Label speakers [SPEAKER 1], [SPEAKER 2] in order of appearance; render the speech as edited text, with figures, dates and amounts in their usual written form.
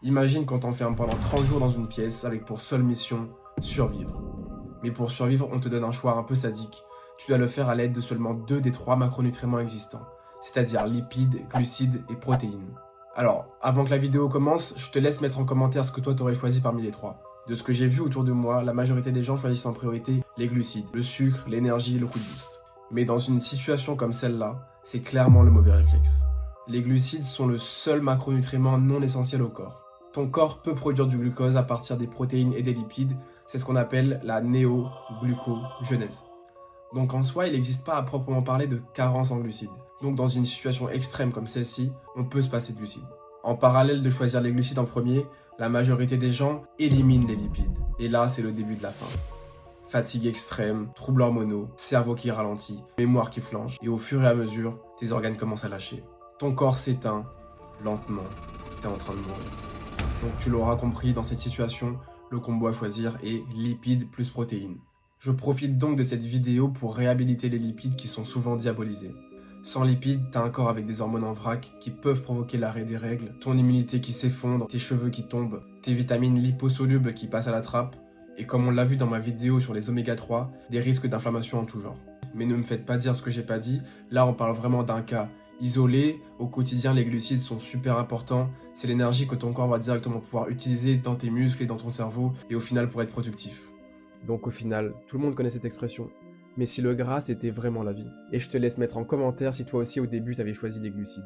[SPEAKER 1] Imagine qu'on t'enferme pendant 30 jours dans une pièce avec pour seule mission survivre. Mais pour survivre, on te donne un choix un peu sadique. Tu dois le faire à l'aide de seulement 2 des 3 macronutriments existants, c'est-à-dire lipides, glucides et protéines. Alors, avant que la vidéo commence, je te laisse mettre en commentaire ce que toi t'aurais choisi parmi les 3. De ce que j'ai vu autour de moi, la majorité des gens choisissent en priorité les glucides, le sucre, l'énergie et le coup de boost. Mais dans une situation comme celle-là, c'est clairement le mauvais réflexe. Les glucides sont le seul macronutriment non essentiel au corps. Ton corps peut produire du glucose à partir des protéines et des lipides, c'est ce qu'on appelle la néoglucogenèse. Donc en soi, il n'existe pas à proprement parler de carence en glucides. Donc dans une situation extrême comme celle-ci, on peut se passer de glucides. En parallèle de choisir les glucides en premier, la majorité des gens éliminent les lipides. Et là, c'est le début de la fin. Fatigue extrême, troubles hormonaux, cerveau qui ralentit, mémoire qui flanche, et au fur et à mesure, tes organes commencent à lâcher. Ton corps s'éteint, lentement, t'es en train de mourir. Donc tu l'auras compris, dans cette situation, le combo à choisir est lipides plus protéines. Je profite donc de cette vidéo pour réhabiliter les lipides qui sont souvent diabolisés. Sans lipides, t'as un corps avec des hormones en vrac qui peuvent provoquer l'arrêt des règles, ton immunité qui s'effondre, tes cheveux qui tombent, tes vitamines liposolubles qui passent à la trappe, et comme on l'a vu dans ma vidéo sur les oméga 3, des risques d'inflammation en tout genre. Mais ne me faites pas dire ce que j'ai pas dit, là on parle vraiment d'un cas isolé. Au quotidien, les glucides sont super importants, c'est l'énergie que ton corps va directement pouvoir utiliser dans tes muscles et dans ton cerveau, et au final pour être productif. Donc au final, tout le monde connaît cette expression. Mais si le gras c'était vraiment la vie. Et je te laisse mettre en commentaire si toi aussi au début t'avais choisi les glucides.